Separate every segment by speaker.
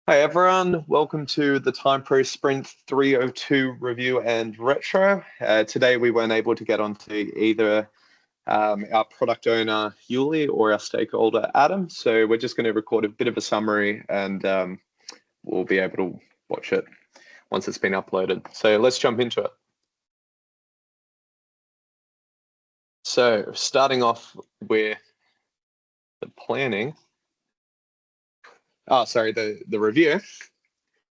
Speaker 1: Hi everyone, welcome to the TimePro Sprint 302 review and retro. Today we weren't able to get onto either our product owner Yuli or our stakeholder Adam, so we're just going to record a bit of a summary and we'll be able to watch it once it's been uploaded. So let's jump into it. So starting off with the planning. The review.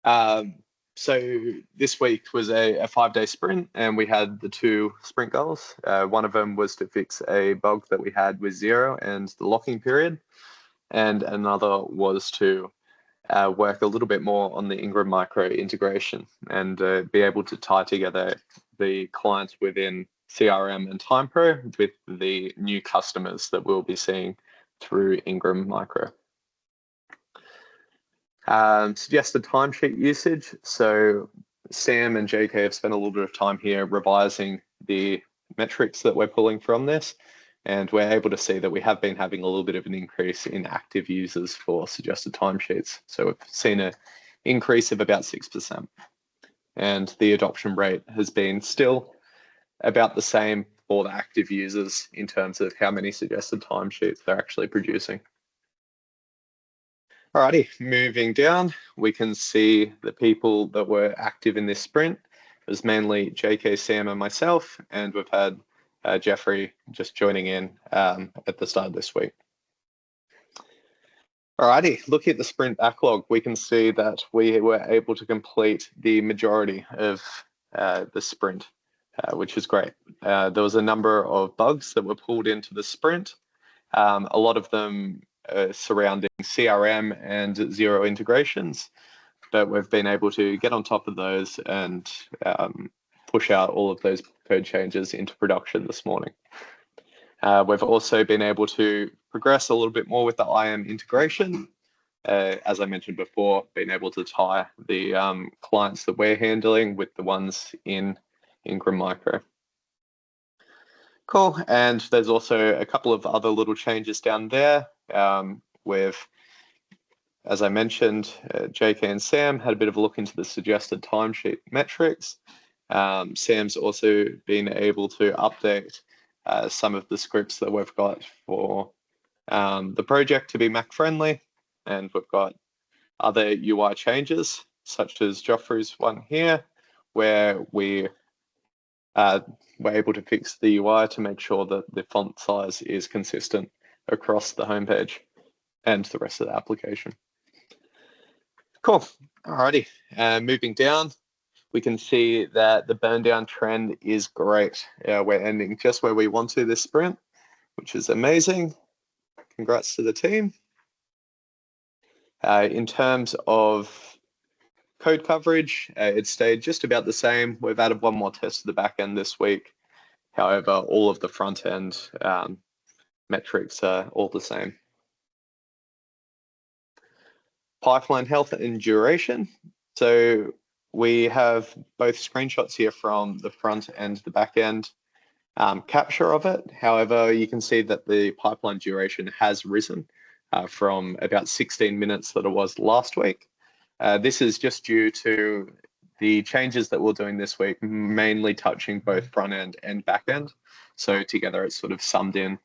Speaker 1: So this week was a 5-day sprint, and we had the two sprint goals. One of them was to fix a bug that we had with Zero and the locking period, and another was to work a little bit more on the Ingram Micro integration and be able to tie together the clients within CRM and TimePro with the new customers that we'll be seeing through Ingram Micro. Suggested timesheet usage. So Sam and JK have spent a little bit of time here revising the metrics that we're pulling from this, and we're able to see that we have been having a little bit of an increase in active users for suggested timesheets. So we've seen an increase of about 6%, and the adoption rate has been still about the same for the active users in terms of how many suggested timesheets they're actually producing. Alrighty, moving down, we can see the people that were active in this sprint. It was mainly JK, Sam, and myself, and we've had Jeffrey just joining in at the start of this week. Alrighty, looking at the sprint backlog, we can see that we were able to complete the majority of the sprint, which is great. There was a number of bugs that were pulled into the sprint. A lot of them surrounding CRM and Zero integrations, but we've been able to get on top of those and push out all of those code changes into production this morning. We've also been able to progress a little bit more with the IM integration. As I mentioned before, being able to tie the clients that we're handling with the ones in Ingram Micro. Cool, and there's also a couple of other little changes down there. As I mentioned, JK and Sam had a bit of a look into the suggested timesheet metrics. Sam's also been able to update some of the scripts that we've got for the project to be Mac friendly, and we've got other UI changes, such as Joffrey's one here, where we're able to fix the UI to make sure that the font size is consistent across the homepage and the rest of the application. Cool. Alrighty. Moving down, we can see that the burn down trend is great. We're ending just where we want to this sprint, which is amazing. Congrats to the team. In terms of code coverage, it stayed just about the same. We've added one more test to the back end this week. However, all of the front end metrics are all the same. Pipeline health and duration. So we have both screenshots here from the front and the back end capture of it. However, you can see that the pipeline duration has risen from about 16 minutes that it was last week. This is just due to the changes that we're doing this week, mainly touching both front end and back end. So together it's sort of summed in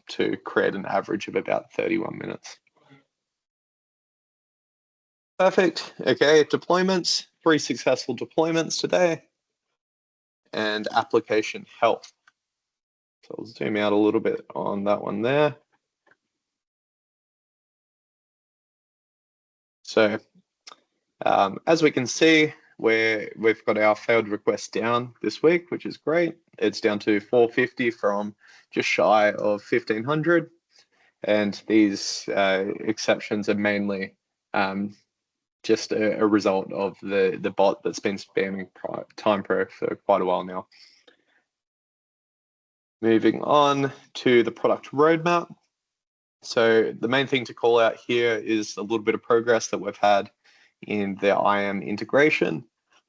Speaker 1: to create an average of about 31 minutes. Perfect. Okay, deployments, 3 successful deployments today, and application health. So I'll zoom out a little bit on that one there. So as we can see, we've got our failed requests down this week, which is great. It's down to 450 from just shy of 1,500. And these exceptions are mainly just a result of the bot that's been spamming TimePro for quite a while now. Moving on to the product roadmap. So the main thing to call out here is a little bit of progress that we've had in the IM integration.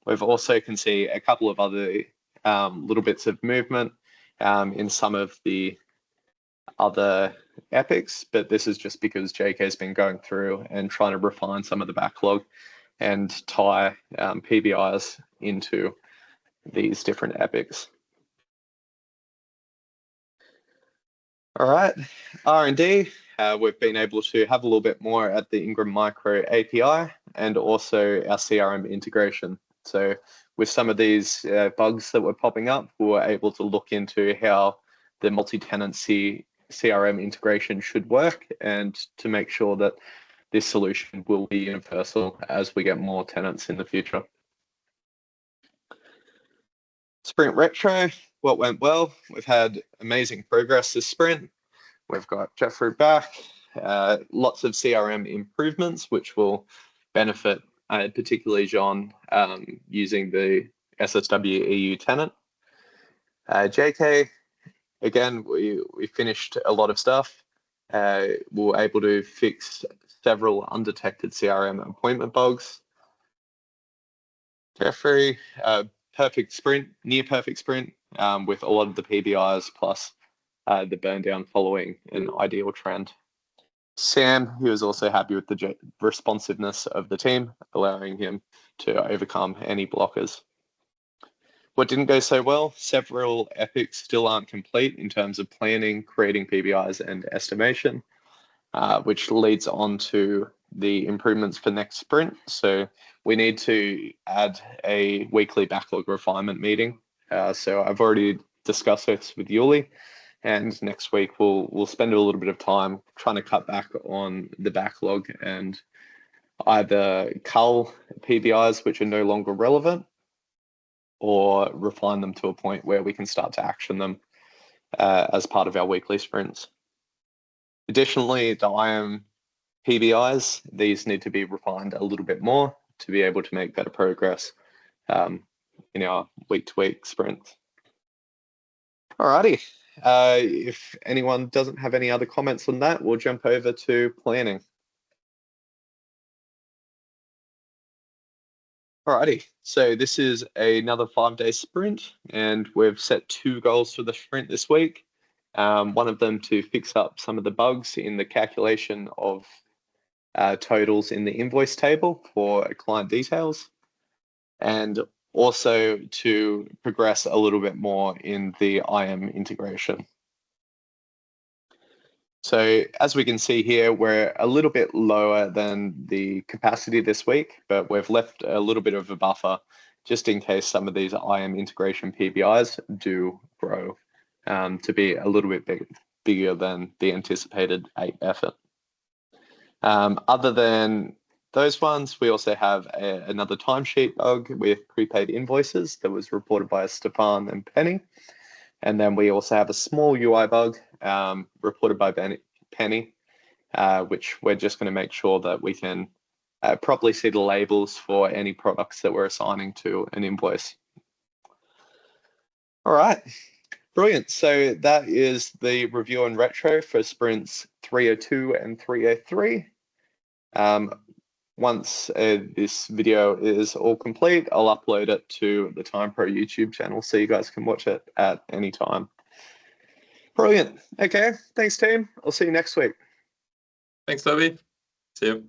Speaker 1: We've also can see a couple of other little bits of movement in some of the other epics, but this is just because JK has been going through and trying to refine some of the backlog and tie PBIs into these different epics. All right, R&D, we've been able to have a little bit more at the Ingram Micro API and also our CRM integration. So with some of these bugs that were popping up, we were able to look into how the multi-tenancy CRM integration should work and to make sure that this solution will be universal as we get more tenants in the future. Sprint Retro, what went well? We've had amazing progress this sprint. We've got Jeffrey back, lots of CRM improvements, which will benefit particularly John using the SSW EU tenant. JK, again, we finished a lot of stuff. We were able to fix several undetected CRM appointment bugs. Jeffrey, perfect sprint, near perfect sprint, with a lot of the PBIs plus the burn down following an ideal trend. Sam, he was also happy with the responsiveness of the team, allowing him to overcome any blockers. What didn't go so well, several epics still aren't complete in terms of planning, creating PBIs and estimation, which leads on to the improvements for next sprint. So we need to add a weekly backlog refinement meeting. So I've already discussed this with Yuli, and next week we'll spend a little bit of time trying to cut back on the backlog and either cull PBIs which are no longer relevant or refine them to a point where we can start to action them as part of our weekly sprints. Additionally, the IAM PBIs, these need to be refined a little bit more to be able to make better progress in our week-to-week sprints. Alrighty, if anyone doesn't have any other comments on that, we'll jump over to planning. Alrighty, so this is another 5-day sprint, and we've set 2 goals for the sprint this week. One of them to fix up some of the bugs in the calculation of totals in the invoice table for client details, and also to progress a little bit more in the IAM integration. So as we can see here, we're a little bit lower than the capacity this week, but we've left a little bit of a buffer just in case some of these IAM integration PBIs do grow to be a little bit bigger than the anticipated 8 effort. Other than those ones, we also have another timesheet bug with prepaid invoices that was reported by Stefan and Penny. And then we also have a small UI bug reported by Penny, which we're just going to make sure that we can properly see the labels for any products that we're assigning to an invoice. All right, brilliant. So that is the review and retro for sprints 302 and 303. Once this video is all complete, I'll upload it to the TimePro YouTube channel so you guys can watch it at any time. Brilliant. Okay, thanks team. I'll see you next week.
Speaker 2: Thanks, Toby. See you.